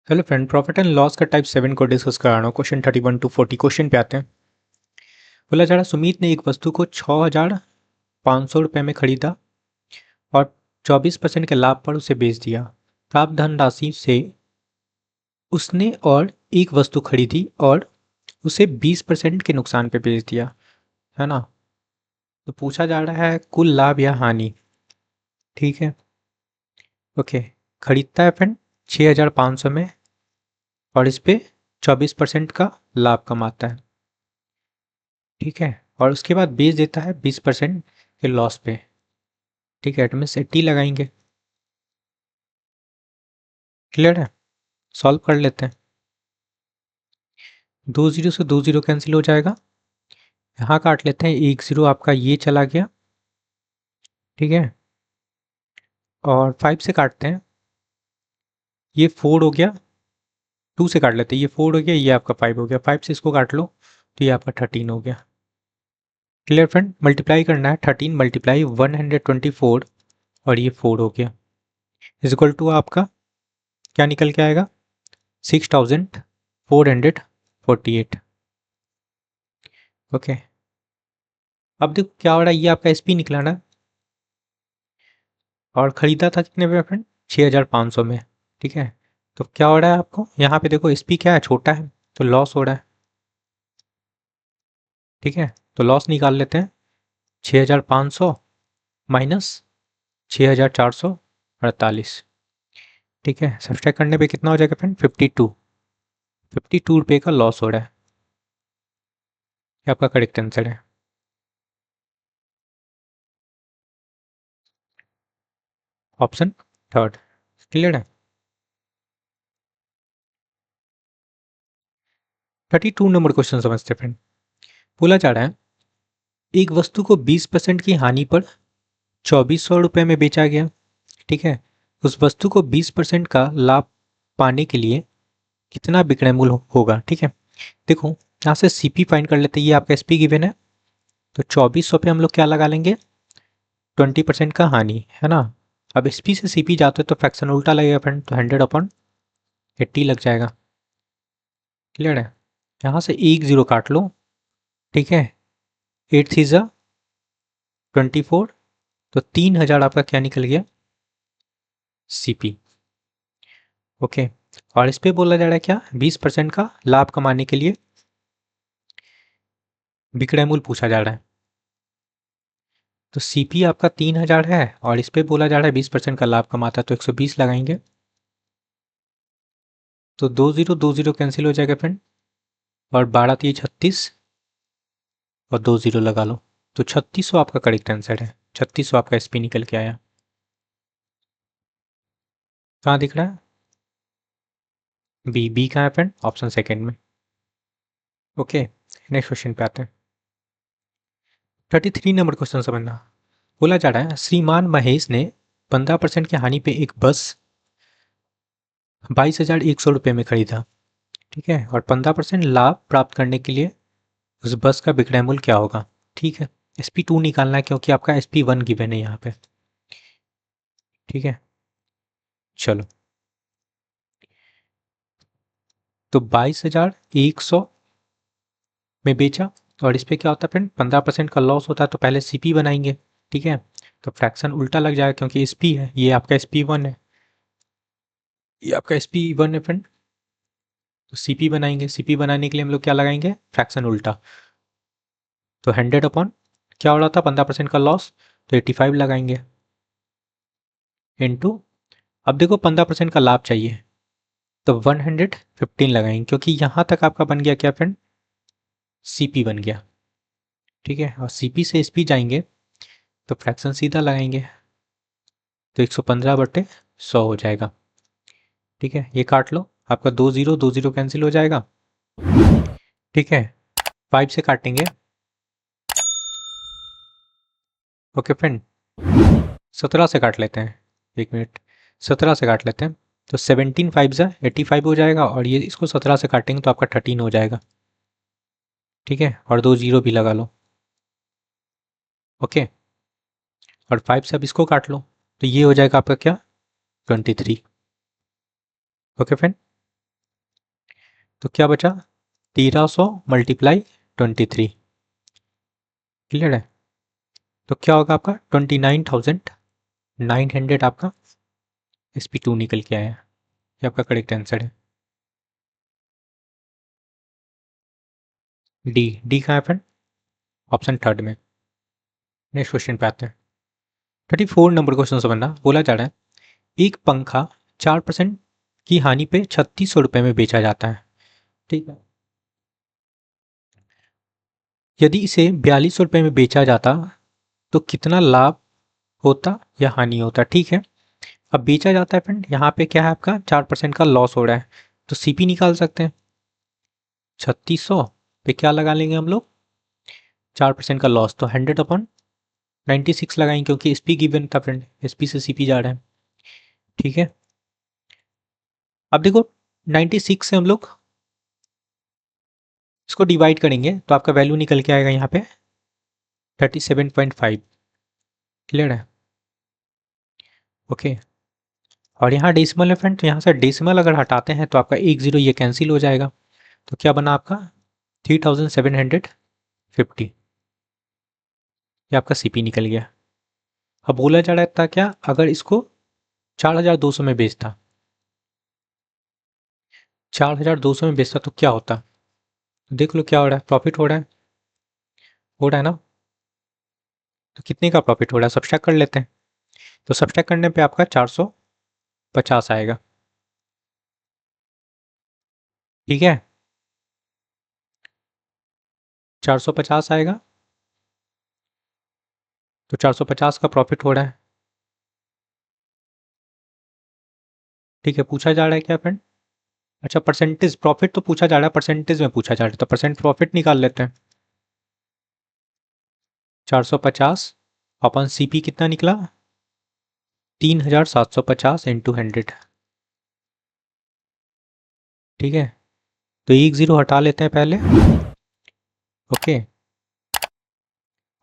Hello friend, profit and loss का type 7 को discuss कर रहा हूँ। क्वेश्चन 31 to 40 क्वेश्चन पे आते हैं। बोला जा रहा सुमित ने एक वस्तु को 6,500 रुपये में खरीदा और 24% के लाभ पर उसे बेच दिया। प्राप्त धनराशि से उसने और एक वस्तु खरीदी और उसे 20% के नुकसान पे बेच दिया, है ना। तो पूछा जा रहा है कुल लाभ या हानि। ठीक है, ओके। खरीदता है फ्रेंड 6,500 में और इस पे 24% का लाभ कमाता है। ठीक है, और उसके बाद बेच देता है 20% के लॉस पे। ठीक है, एटमिस 80 लगाएंगे। क्लियर है, सॉल्व कर लेते हैं। 2 जीरो से 2 जीरो कैंसिल हो जाएगा। यहाँ काट लेते हैं, 1 जीरो आपका ये चला गया। ठीक है, और 5 से काटते हैं, ये 4 हो गया। 2 से काट लेते हैं, ये 4 हो गया, ये आपका 5 हो गया। 5 से इसको काट लो तो ये आपका 13 हो गया। क्लियर फ्रेंड, मल्टीप्लाई करना है, 13 मल्टीप्लाई 124 और ये 4 हो गया। इज इक्वल टू आपका क्या निकल के आएगा, 6,448। ओके, अब देखो क्या हो रहा है, ये आपका एसपी निकला ना, और खरीदा था कितने में फ्रेंड, 6,500 में। ठीक है, तो क्या हो रहा है आपको यहाँ पे देखो, एसपी क्या है, छोटा है, तो लॉस हो रहा है। ठीक है, तो लॉस निकाल लेते हैं, 6,500 माइनस 6,448। ठीक है, सब्सट्रैक्ट करने पे कितना हो जाएगा फ्रेंड, 52 रुपये का लॉस हो रहा है। ये आपका करेक्ट आंसर है। Option third. क्लियर है। 32 नंबर क्वेश्चन समझते हैं फ्रेंड। बोला जा रहा है एक वस्तु को 20% की हानि पर 2,400 रुपये में बेचा गया। ठीक है, उस वस्तु को 20% का लाभ पाने के लिए कितना विक्रय मूल्य होगा। ठीक है, देखो यहाँ से सीपी फाइंड कर लेते हैं, ये आपका एसपी गिवन है, तो 2,400 पे हम लोग क्या लगा लेंगे, 20% का हानि, है ना। अब एसपी से सीपी जाते तो फ्रैक्शन उल्टा लगेगा फ्रेंड, तो 100/80 लग जाएगा। क्लियर है, यहाँ से 1 0 काट लो। ठीक है, 8 3 जा 24, तो 3,000 आपका क्या निकल गया, सीपी। ओके, और इस पे बोला जा रहा है क्या, 20% का लाभ कमाने के लिए विक्रय मूल्य पूछा जा रहा है। तो सीपी आपका 3,000 है और इस पे बोला जा रहा है 20% का लाभ कमाता है, तो 120 लगाएंगे। तो 2 0 कैंसिल हो जाएगा फ्रेंड, और 12 3 36 और 2 0 लगा लो, तो 3600 आपका करेक्ट आंसर है। 3600 आपका एसपी निकल के आया। कहाँ दिख रहा है, बी। बी कहाँ है फ्रेंड, ऑप्शन सेकेंड में। ओके, नेक्स्ट क्वेश्चन पे आते हैं। 33 नंबर क्वेश्चन समझना। बोला जा रहा है श्रीमान महेश ने 15% की हानि पे एक बस 22,100 रुपये में खरीदा। ठीक है, और 15% लाभ प्राप्त करने के लिए उस बस का विक्रय मूल्य क्या होगा। ठीक है, SP2 निकालना है क्योंकि आपका SP1 गिवन है यहाँ पे। ठीक है, चलो, तो 22,100 में बेचा, और इस पे क्या होता है फ्रेंड, 15% का लॉस होता है, तो पहले सीपी बनाएंगे। ठीक है, तो फ्रैक्शन उल्टा लग जाएगा क्योंकि एसपी है, ये आपका SP1 है, ये आपका SP1 है फ्रेंड। तो सीपी बनाएंगे, सीपी बनाने के लिए हम लोग क्या लगाएंगे, फ्रैक्शन उल्टा। तो 100 क्या हो रहा था, 15% का लॉस, तो 85 लगाएंगे इनटू, अब देखो 15% का लाभ चाहिए, तो 115 लगाएंगे, क्योंकि यहां तक आपका बन गया क्या फ्रेंड, सीपी बन गया। ठीक है, और सीपी से एसपी जाएंगे तो फ्रैक्शन सीधा लगाएंगे, तो 115/100 हो जाएगा। ठीक है, ये काट लो, आपका 2 0 कैंसिल हो जाएगा। ठीक है, 5 से काटेंगे। ओके फ्रेंड, 17 से काट लेते हैं, 1 मिनट, 17 से काट लेते हैं, तो 17 5 जा 85 हो जाएगा, और ये इसको 17 से काटेंगे तो आपका 13 हो जाएगा। ठीक है, और 2 0 भी लगा लो। ओके, और 5 से अब इसको काट लो, तो ये हो जाएगा आपका क्या, 23। ओके फ्रेंड, तो क्या बचा 1300 मल्टीप्लाई 23। क्लियर है? तो क्या होगा आपका 29,900 आपका SP2 निकल के आया। ये आपका करेक्ट आंसर है। डी कहाँ है फ्रेंड? ऑप्शन थर्ड में। नेक्स्ट क्वेश्चन पे आते हैं। 34 नंबर क्वेश्चन समझना। बोला जा रहा है एक पंखा 4% की हानि पे 3600 रुपये में बेचा जाता है। ठीक है, यदि इसे 4200 रुपये में बेचा जाता तो कितना लाभ होता या हानि होता? ठीक है, अब बेचा जाता है फ्रेंड, यहाँ पे क्या है आपका 4% का लॉस हो रहा है, तो सीपी निकाल सकते हैं। 3600 पे क्या लगा लेंगे हम लोग? 4% का लॉस, तो 100/96 लगाएंगे क्योंकि एसपी गिवन था फ्रेंड, एसपी से सीपी जा रहा है। ठीक है, अब देखो 96 से हम लोग इसको डिवाइड करेंगे तो आपका वैल्यू निकल के आएगा यहाँ पे 37.5। क्लियर है? ओके, और यहाँ डेसिमल है फ्रेंड, तो यहाँ से डेसिमल अगर हटाते हैं तो आपका 1 0 ये कैंसिल हो जाएगा। तो क्या बना आपका 3750। ये आपका सीपी निकल गया। अब बोला जा रहा था क्या, अगर इसको 4200 में बेचता, 4200 में बेचता तो क्या होता? तो देख लो क्या हो रहा है, प्रॉफिट हो रहा है, हो रहा है ना? तो कितने का प्रॉफिट हो रहा है सब्सट्रैक्ट कर लेते हैं। तो सब्सट्रैक्ट करने पे आपका 450 आएगा। ठीक है, 450 आएगा, तो 450 का प्रॉफिट हो रहा है। ठीक है, पूछा जा रहा है क्या फ्रेंड? अच्छा, परसेंटेज प्रॉफिट तो पूछा जा रहा है, परसेंटेज में पूछा जा रहा है, तो परसेंट प्रॉफिट निकाल लेते हैं। 450 अपन सीपी कितना निकला? 3750 इंटू 100। ठीक है, तो 1 0 हटा लेते हैं पहले। ओके,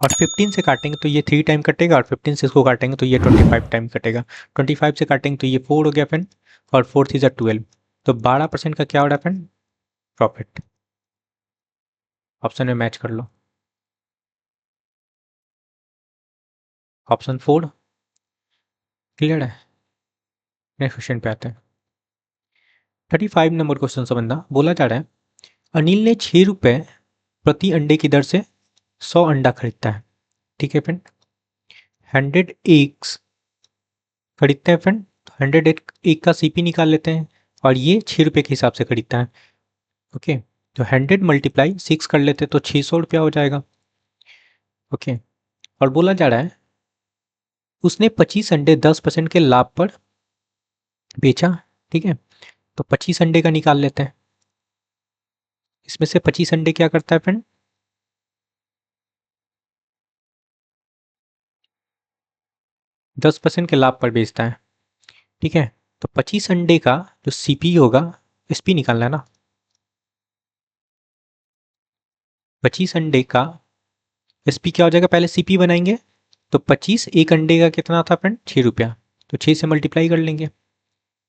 और 15 से काटेंगे तो ये 3 टाइम कटेगा, और 15 से इसको काटेंगे तो ये 25 टाइम कटेगा। 25 से काटेंगे तो ये 4 हो गया फ्रेंड, और 4 3 12। तो 12% का क्या हो रहा है फ्रेंड? प्रॉफिट। ऑप्शन में मैच कर लो, ऑप्शन 4। क्लियर है? नेक्स्ट क्वेश्चन पे आते हैं। 35 नंबर क्वेश्चन समझना। बोला जा रहा है अनिल ने 6 रुपये प्रति अंडे की दर से 100 अंडा खरीदता है। ठीक है फ्रेंड, 100 एग्स खरीदते हैं फ्रेंड, 100 एक का सीपी निकाल लेते हैं, और ये 6 रुपये के हिसाब से खरीदता है। ओके, तो 100 मल्टीप्लाई 6 कर लेते तो 600 रुपया हो जाएगा। ओके, और बोला जा रहा है उसने 25 अंडे 10% के लाभ पर बेचा। ठीक है, तो 25 अंडे का निकाल लेते हैं। इसमें से 25 अंडे क्या करता है फ्रेंड? 10% के लाभ पर बेचता है। ठीक है, तो 25 अंडे का जो सीपी होगा, एसपी निकालना है ना। 25 अंडे का एसपी क्या हो जाएगा, पहले सीपी बनाएंगे। तो 25 एक अंडे का कितना था फ्रेंड? 6 रुपया, तो 6 से मल्टीप्लाई कर लेंगे।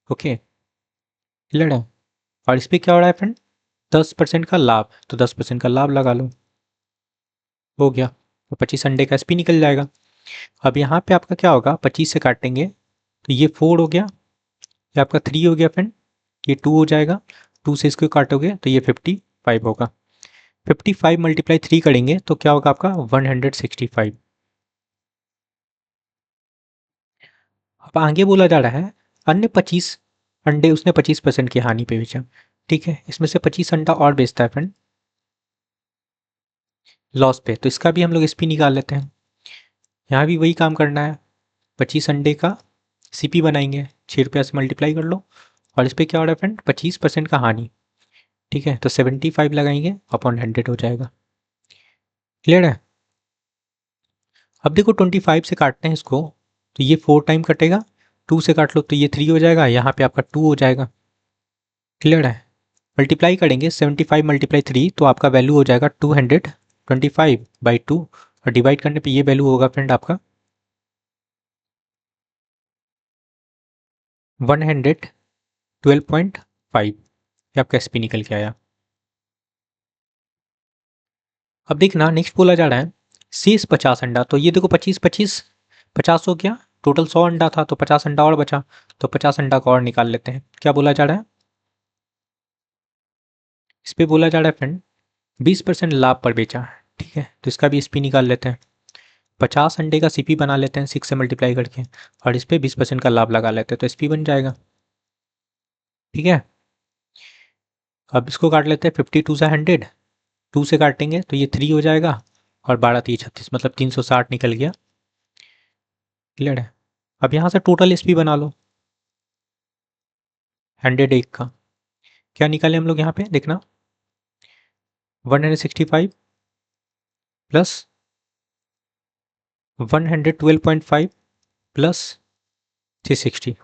ओके, क्लियर है? और इस पर क्या हो रहा है फ्रेंड? 10% का लाभ, तो 10% का लाभ लगा लो, हो गया। तो 25 अंडे का एसपी निकल जाएगा। अब यहाँ पे आपका क्या होगा, 25 से काटेंगे तो ये 4 हो गया, ये आपका 3 हो गया फ्रेंड, ये 2 हो जाएगा, 2 से इसको काटोगे तो ये 55 होगा। 55 मल्टीप्लाई 3 करेंगे तो क्या होगा आपका 165। अब आगे बोला जा रहा है अन्य 25 अंडे उसने 25% की हानि पे बेचा। ठीक है, इसमें से 25 अंडा और बेचता है फ्रेंड लॉस पे, तो इसका भी हम लोग एसपी निकाल लेते हैं। यहाँ भी वही काम करना है, 25 अंडे का सीपी बनाएंगे, 6 रुपया से मल्टीप्लाई कर लो, और इस पर क्या हो रहा है फ्रेंड? 25% का हानि। ठीक है, तो 75 लगाएंगे अपॉन 100 हो जाएगा। क्लियर है? अब देखो 25 से काटते हैं इसको तो ये 4 टाइम कटेगा, 2 से काट लो तो ये 3 हो जाएगा, यहाँ पे आपका 2 हो जाएगा। क्लियर है? मल्टीप्लाई करेंगे 75 मल्टीप्लाई 3 तो आपका वैल्यू हो जाएगा 225/2, और डिवाइड करने पे ये वैल्यू होगा फ्रेंड आपका 112.5। ये आपका एसपी निकल के आया। अब देखना नेक्स्ट बोला जा रहा है शेष 50 अंडा, तो ये देखो 25 25 50 हो गया, टोटल 100 अंडा था तो 50 अंडा और बचा, तो 50 अंडा को और निकाल लेते हैं। क्या बोला जा रहा है, इस पे बोला जा रहा है फ्रेंड 20% लाभ पर बेचा, ठीक है, तो इसका भी एसपी निकाल लेते हैं। 50 अंडे का सीपी बना लेते हैं 6 से मल्टीप्लाई करके, और इस पर 20% का लाभ लगा लेते हैं, तो एसपी बन जाएगा। ठीक है, अब इसको काट लेते हैं, 52 से 100, 2 से काटेंगे तो ये 3 हो जाएगा, और 12 3 36, मतलब 360 निकल गया। क्लियर है। अब यहाँ से टोटल एसपी बना लो 101 का, क्या निकाले हम लोग यहाँ पे देखना, 165 प्लस 112.5 प्लस 360,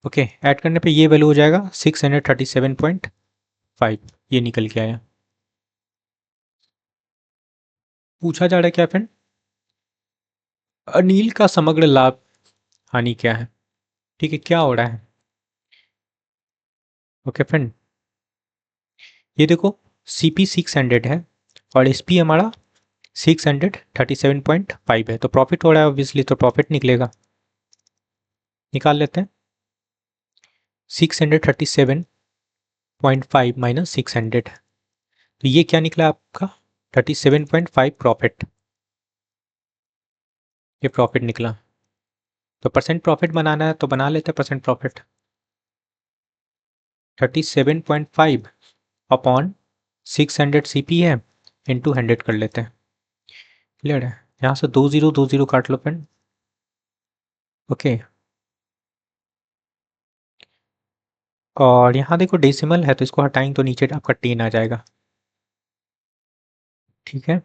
ओके, ऐड करने पे ये वैल्यू हो जाएगा 637.5, ये निकल के आया। पूछा जा रहा है क्या फ्रेंड, अनिल का समग्र लाभ हानि क्या है, ठीक है, क्या हो रहा है। ओके फ्रेंड, ये देखो सीपी 600 है और एसपी हमारा 637.5 है, तो प्रॉफिट हो रहा है ऑब्वियसली, तो प्रॉफिट निकलेगा, निकाल लेते हैं। 637.5 माइनस 600, तो ये क्या निकला आपका 37.5 प्रॉफिट, ये प्रॉफिट निकला। तो परसेंट प्रॉफिट बनाना है तो बना लेते हैं परसेंट प्रॉफिट, 37.5 अपॉन 600 सीपी है, इंटू 100 कर लेते हैं। क्लियर है, यहाँ से 2 0 काट लो फ्रेंड। ओके, और यहाँ देखो डेसिमल है तो इसको हटाएंगे तो नीचे आपका 10 आ जाएगा। ठीक है,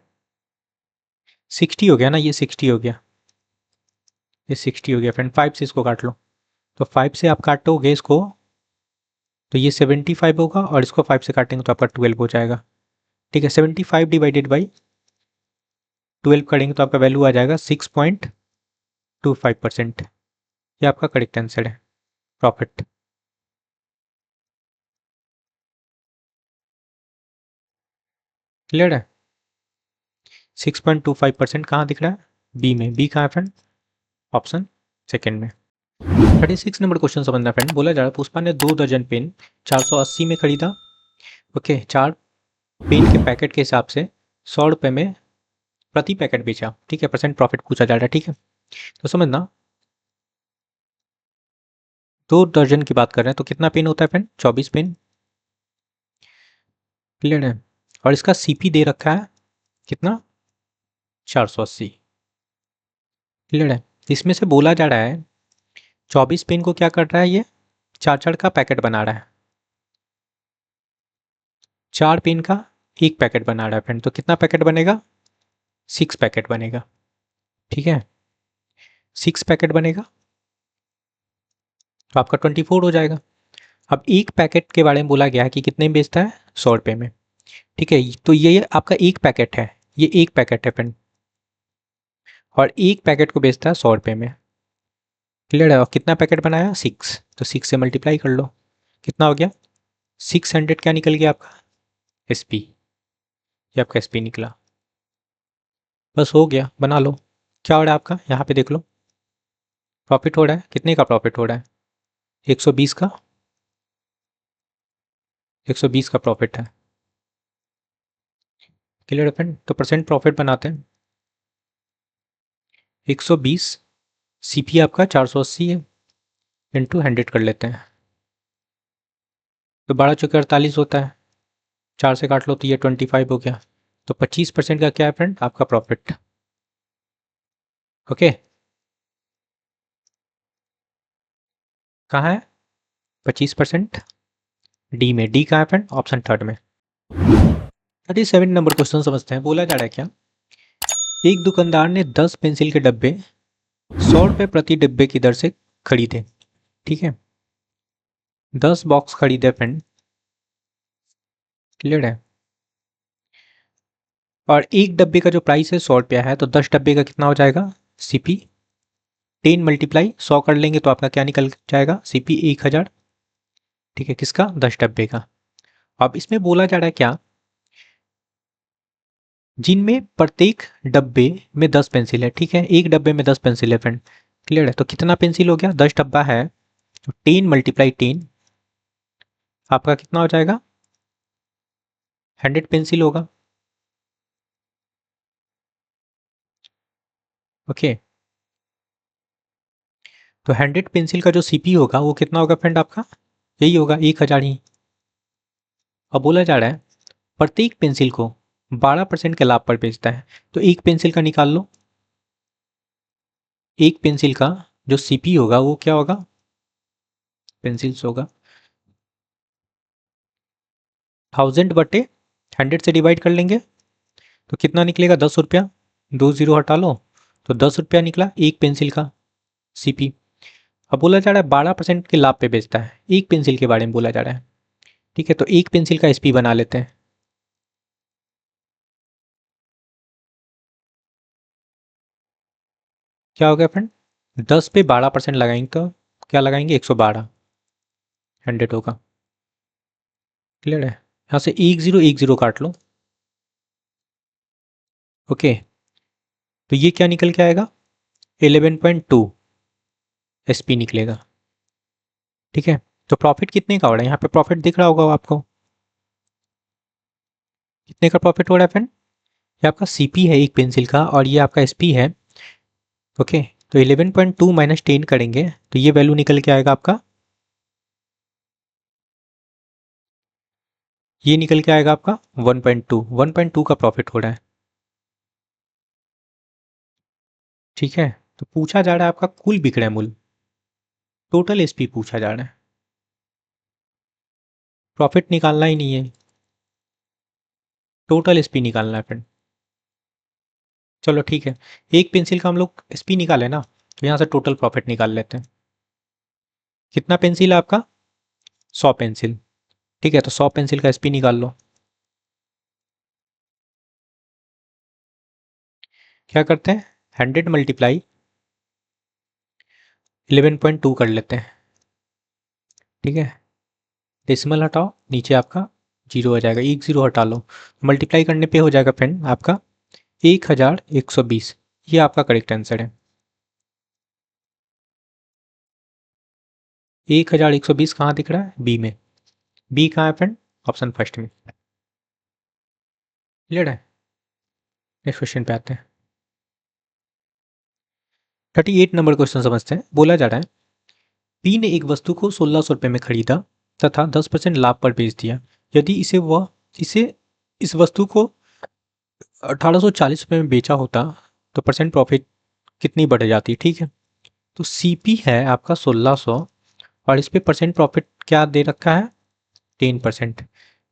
60 हो गया ना, ये 60 हो गया, ये 60 हो गया फ्रेंड। 5 से इसको काट लो, तो 5 से आप काटोगे इसको तो ये 75 होगा, और इसको 5 से काटेंगे तो आपका 12 हो जाएगा। ठीक है, 75 डिवाइडेड बाई 12 करेंगे तो आपका वैल्यू आ जाएगा 6.25%, ये आपका करेक्ट आंसर है प्रॉफिट। क्लियर है, 6.25% कहाँ दिख रहा है, बी में, बी कहाँ है फ्रेंड, ऑप्शन सेकेंड में। 36 नंबर क्वेश्चन समझना फ्रेंड, बोला जा रहा है पुष्पा ने 2 दर्जन पेन 480 में खरीदा। ओके, 4 पेन के पैकेट के हिसाब से 100 रुपये में प्रति पैकेट बेचा। ठीक है, परसेंट प्रॉफिट पूछा जा रहा है। ठीक है, तो समझना 2 दर्जन की बात कर रहे हैं तो कितना पेन होता है फ्रेंड, 24 पेन। क्लियर है, और इसका सीपी दे रखा है कितना, 480। क्लियर है, इसमें से बोला जा रहा है 24 पेन को क्या कर रहा है, ये 4 का पैकेट बना रहा है, 4 पेन का एक पैकेट बना रहा है फ्रेंड, तो कितना पैकेट बनेगा, 6 पैकेट बनेगा। ठीक है, 6 पैकेट बनेगा तो आपका 24 हो जाएगा। अब एक पैकेट के बारे में बोला गया है कि कितने में बेचता है, 100 रुपये में। ठीक है, तो ये आपका एक पैकेट है, ये एक पैकेट है फ्रेंड, और एक पैकेट को बेचता है 100 रुपये में। क्लियर है, और कितना पैकेट बनाया, 6, तो 6 से मल्टीप्लाई कर लो, कितना हो गया 600, क्या निकल गया आपका एसपी, ये आपका एसपी निकला। बस हो गया, बना लो। क्या हो रहा है आपका, यहाँ पे देख लो, प्रॉफिट हो रहा है, कितने का प्रॉफिट हो रहा है, 120 का, 120 का प्रॉफिट है। क्लियर है फ्रेंड, तो परसेंट प्रॉफिट बनाते हैं, 120 सीपी आपका 480 है, इंटू 100 कर लेते हैं, तो 12 चौके 48 होता है, 4 से काट लो तो ये 25 हो गया, तो 25% का क्या है फ्रेंड, आपका प्रॉफिट। ओके, कहाँ है 25%, डी में, डी कहाँ है फ्रेंड, ऑप्शन थर्ड में। 37 नंबर क्वेश्चन समझते हैं, बोला जा रहा है क्या, एक दुकानदार ने 10 पेंसिल के डब्बे 100 रुपये प्रति डिब्बे की दर से खरीदे। ठीक है, 10 बॉक्स खरीदे फ्रेंड। क्लियर है, और एक डब्बे का जो प्राइस है 100 रुपया है, तो 10 डब्बे का कितना हो जाएगा, सीपी 10 मल्टीप्लाई 100 कर लेंगे तो आपका क्या निकल जाएगा, सीपी 1000। ठीक है, किसका, 10 डब्बे का। अब इसमें बोला जा रहा है क्या, जिनमें प्रत्येक डब्बे में 10 पेंसिल है। ठीक है, एक डब्बे में 10 पेंसिल है फ्रेंड। क्लियर है? तो कितना पेंसिल हो गया? 10 डब्बा है तो 10 मल्टीप्लाई 10 आपका कितना हो जाएगा? 100 पेंसिल होगा। ओके, तो 100 पेंसिल का जो सीपी होगा वो कितना होगा फ्रेंड आपका? यही होगा, 1000 ही। अब बोला जा रहा है प्रत्येक पेंसिल को 12% के लाभ पर बेचता है। तो एक पेंसिल का निकाल लो। एक पेंसिल का जो सीपी होगा वो क्या होगा? पेंसिल्स होगा 1000/100 से डिवाइड कर लेंगे तो कितना निकलेगा? 10 रुपया। 2 जीरो हटा लो तो 10 रुपया निकला एक पेंसिल का सीपी। अब बोला जा रहा है 12% के लाभ पे बेचता है। एक पेंसिल के बारे में बोला जा रहा है। ठीक है, तो एक पेंसिल का एसपी बना लेते हैं। क्या हो गया फ्रेंड? 10 पे 12% लगाएंगे तो क्या लगाएंगे? 112। 100 होगा। क्लियर है? यहाँ से एक जीरो काट लो। ओके, तो ये क्या निकल के आएगा? 11.2 एसपी निकलेगा। ठीक है, तो प्रॉफिट कितने का हो रहा है? यहाँ पे प्रॉफिट दिख रहा होगा आपको। कितने का प्रॉफिट हो रहा है फ्रेंड? ये आपका सीपी है एक पेंसिल का और ये आपका एसपी है। ओके, तो 11.2 माइनस 10 करेंगे तो ये वैल्यू निकल के आएगा आपका, ये निकल के आएगा आपका 1.2। 1.2 का प्रॉफिट हो रहा है। ठीक है, तो पूछा जा रहा है आपका कुल विक्रय मूल्य, टोटल एसपी पूछा जा रहा है। प्रॉफिट निकालना ही नहीं है, टोटल एसपी निकालना है फ्रेंड। चलो ठीक है, एक पेंसिल का हम लोग एसपी निकाले ना, तो यहाँ से टोटल प्रॉफिट निकाल लेते हैं। कितना पेंसिल है आपका? 100 पेंसिल। ठीक है, तो 100 पेंसिल का एसपी निकाल लो। क्या करते हैं? 100 × 11.2 कर लेते हैं। ठीक है, डेसिमल हटाओ, नीचे आपका जीरो आ जाएगा, एक जीरो हटा लो, मल्टीप्लाई करने पे हो जाएगा फ्रेंड आपका 1120। ये आपका करेक्ट आंसर है। 1120 कहाँ दिख रहा है? बी में। बी कहाँ है फ्रेंड? ऑप्शन फर्स्ट में। क्लियर है? नेक्स्ट क्वेश्चन पे आते हैं। 38 नंबर क्वेश्चन समझते हैं। बोला जा रहा है पी ने एक वस्तु को 1600 रुपये में खरीदा तथा 10% लाभ पर बेच दिया। यदि इसे इस वस्तु को 1840 रुपये में बेचा होता तो परसेंट प्रॉफिट कितनी बढ़ जाती? ठीक है, तो सीपी है आपका 1600 और इस पे परसेंट प्रॉफिट क्या दे रखा है? 10%।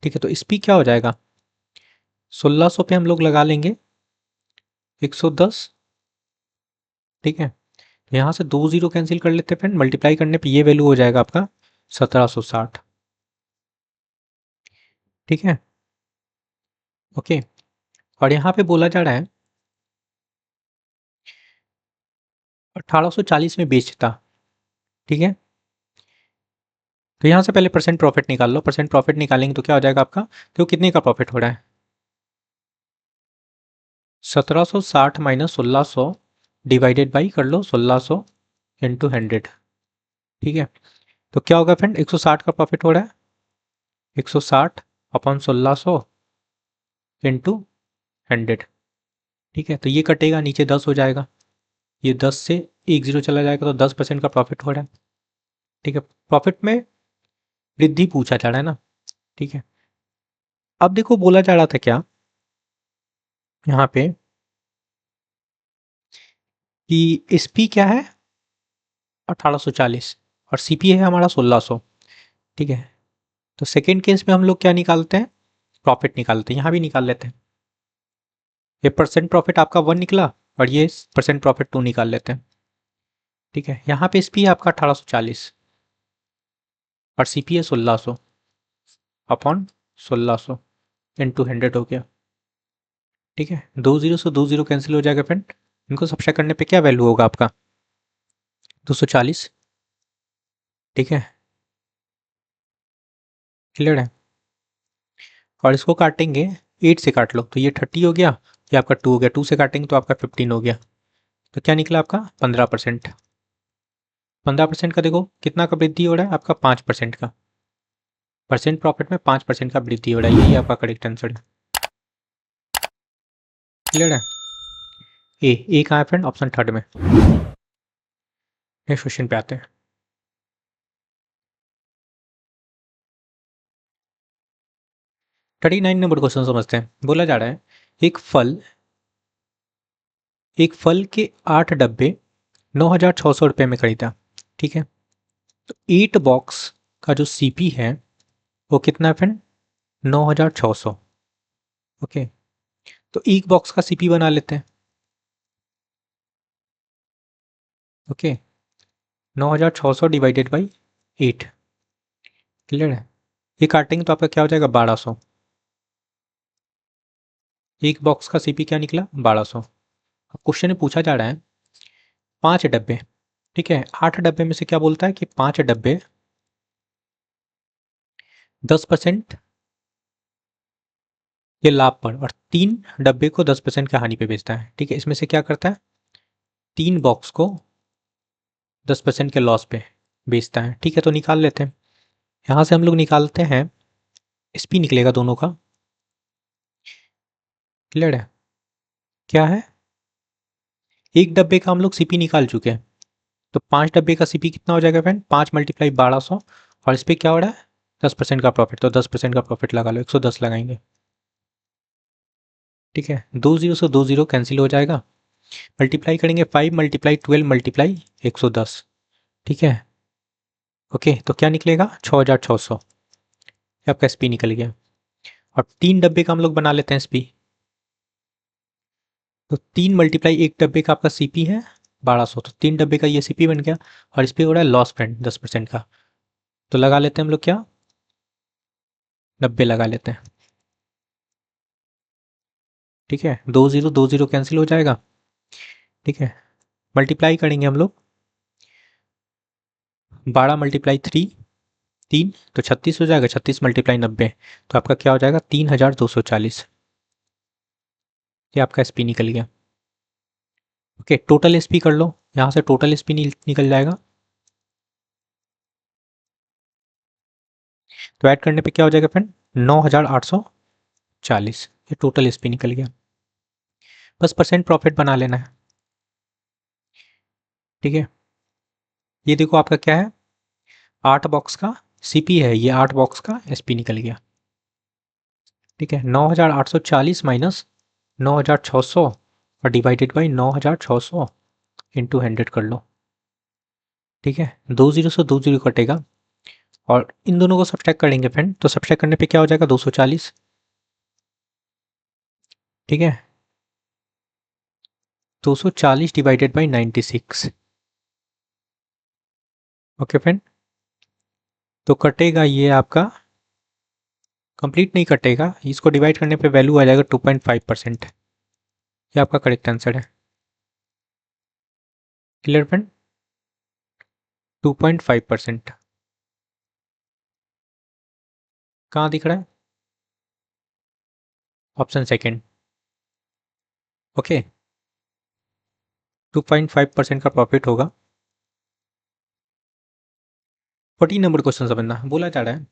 ठीक है, तो इस पी क्या हो जाएगा? 1600 पे हम लोग लगा लेंगे 110। ठीक है, तो यहाँ से 2 जीरो कैंसिल कर लेते हैं फ्रेंड, मल्टीप्लाई करने पे ये वैल्यू हो जाएगा आपका 1760। ठीक है, ओके, और यहाँ पे बोला जा रहा है 1840 में बेचता। ठीक है, तो यहाँ से पहले परसेंट प्रॉफिट निकाल लो। परसेंट प्रॉफिट निकालेंगे तो क्या हो जाएगा आपका? तो कितने का प्रॉफिट हो रहा है? 1760 माइनस 1600 डिवाइडेड बाई कर लो 1600 इंटू 100। ठीक है, तो क्या होगा फ्रेंड? 160 का प्रॉफिट हो रहा है, 160 अपॉन 1600 इंटू 100। ठीक है, तो ये कटेगा, नीचे 10 हो जाएगा, ये 10 से एक जीरो चला जाएगा तो 10% का प्रॉफिट हो रहा है। ठीक है, प्रॉफिट में वृद्धि पूछा जा रहा है ना। ठीक है, अब देखो बोला जा रहा था क्या यहाँ पे कि एसपी क्या है? 1840 और सीपी है हमारा 1600। ठीक है, तो सेकेंड केस में हम लोग क्या निकालते हैं? प्रॉफिट निकालते हैं। यहाँ भी निकाल लेते हैं। ये परसेंट प्रॉफिट आपका 1 निकला और ये परसेंट प्रॉफिट 2 निकाल लेते हैं। ठीक है, यहाँ पे एसपी है आपका 1840 और सीपी है 1600 अपॉन 1600 इंटू 100 हो गया। ठीक है, 2 जीरो से 2 जीरो कैंसिल हो जाएगा फ्रेंड। इनको सब्ट्रैक्ट करने पे क्या वैल्यू होगा आपका? 240। ठीक है, क्लियर है? और इसको काटेंगे 8 से काट लो तो ये 30 हो गया, ये आपका 2 हो गया, 2 से काटेंगे तो आपका 15 हो गया। तो क्या निकला आपका 15%। 15% का देखो कितना का वृद्धि हो रहा है आपका 5% का, परसेंट प्रॉफिट में 5% का वृद्धि हो रहा है, यही आपका करेक्ट आंसर है। क्लियर है? ए कहाँ है फ्रेंड? ऑप्शन थर्ड में। नेक्स्ट क्वेश्चन पे आते हैं। 39 नंबर क्वेश्चन समझते हैं। बोला जा रहा है एक फल के 8 डब्बे 9,600 रुपये में खरीदा, ठीक है। तो 8 बॉक्स का जो सीपी है वो कितना है फ्रेंड? 9,600। ओके, तो एक बॉक्स का सीपी बना लेते हैं। Okay, 9,600 divided by 8। क्लियर है? ये काटेंगे तो आपका क्या हो जाएगा? 1,200। एक बॉक्स का सीपी क्या निकला? 1,200। अब क्वेश्चन में पूछा जा रहा है 5 डब्बे, ठीक है। 8 डब्बे में से क्या बोलता है कि 5 डब्बे 10% ये लाभ पर और 3 डब्बे को 10% की हानि पे बेचता है, ठीक है। इसमें से क्या करता है? 3 बॉक्स को 10% के लॉस पे बेचता है, ठीक है। तो निकाल लेते हैं। यहाँ से हम लोग निकालते हैं, एसपी निकलेगा दोनों का। क्लियर है? क्या है? एक डब्बे का हम लोग सीपी निकाल चुके हैं, तो 5 डब्बे का सीपी कितना हो जाएगा फ्रेंड? 5 मल्टीप्लाई 1,200, और इस पर क्या हो रहा है? 10% का प्रॉफिट, तो 10% का प्रॉफिट लगा लो, 110 लगाएंगे, ठीक है। 2 जीरो से 2 जीरो कैंसिल हो जाएगा, मल्टीप्लाई करेंगे 5 मल्टीप्लाई 12 मल्टीप्लाई 110, ठीक है। ओके, तो क्या निकलेगा? 6,600। ये आपका एसपी निकल गया। और 3 डब्बे का हम लोग बना लेते हैं एसपी। तो 3 मल्टीप्लाई एक डब्बे का आपका सीपी है 1,200, तो 3 डब्बे का ये सीपी बन गया। और इस पर हो रहा है लॉस फ्रेंड 10% का, तो लगा लेते हैं हम लोग क्या? 90 लगा लेते हैं, ठीक है। 2 जीरो कैंसिल हो जाएगा, ठीक है। मल्टीप्लाई करेंगे हम लोग 12 मल्टीप्लाई 3 तो 36 हो जाएगा, 36 मल्टीप्लाई 90 तो आपका क्या हो जाएगा? 3,240। ये आपका एसपी निकल गया। ओके, टोटल एसपी कर लो, यहाँ से टोटल एसपी निकल जाएगा। तो ऐड करने पे क्या हो जाएगा फ्रेंड? 9,840। ये टोटल एसपी निकल गया। बस परसेंट प्रॉफिट बना लेना है, ठीक है। ये देखो आपका क्या है? 8 बॉक्स का सीपी है, ये 8 बॉक्स का एसपी निकल गया, ठीक है। 9,840 माइनस 9,600 और डिवाइडेड बाई 9,600 इंटू 100 कर लो, ठीक है। 2 जीरो से 2 जीरो कटेगा और इन दोनों को सब्ट्रैक्ट करेंगे फ्रेंड, तो सब्ट्रैक्ट करने पे क्या हो जाएगा? 240, ठीक है। 240 डिवाइडेड बाई 96। ओके फ्रेंड, तो कटेगा ये आपका, कंप्लीट नहीं कटेगा, इसको डिवाइड करने पे वैल्यू आ जाएगा 2.5%। ये आपका करेक्ट आंसर है। Clear friend? 2.5%। कहाँ दिख रहा है? Option second. ओके, 2.5% का प्रॉफिट होगा। 14 नंबर क्वेश्चन समझना। बोला जा रहा है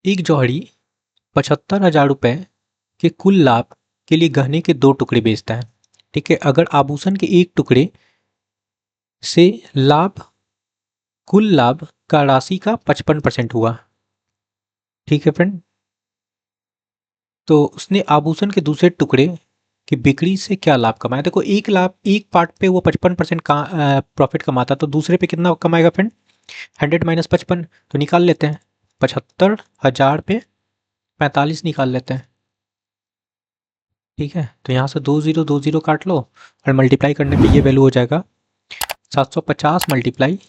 एक जौहरी 75,000 रुपए के कुल लाभ के लिए गहने के 2 टुकड़े बेचता है, ठीक है। अगर आभूषण के एक टुकड़े से लाभ, कुल लाभ का राशि का 55% हुआ, ठीक है फ्रेंड। तो उसने आभूषण के दूसरे टुकड़े की बिक्री से क्या लाभ कमाया? देखो एक लाभ, एक पार्ट पे वो 55% का प्रॉफिट कमाता, तो दूसरे पे कितना कमाएगा फ्रेंड? 100 माइनस 55, तो निकाल लेते हैं। 75,000 पे 45 निकाल लेते हैं, ठीक है। तो यहाँ से 2 जीरो काट लो और मल्टीप्लाई करने पे ये वैल्यू हो जाएगा 750 मल्टीप्लाई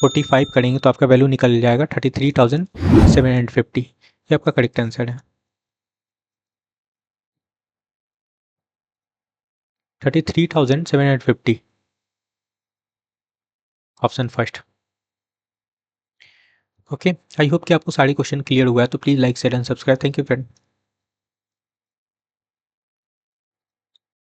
45 करेंगे तो आपका वैल्यू निकल जाएगा 33,750। ये आपका करेक्ट आंसर है। 33,750, option first. Okay, I hope कि आपको सारी क्वेश्चन क्लियर हुआ है। तो please like share and subscribe. Thank you friend.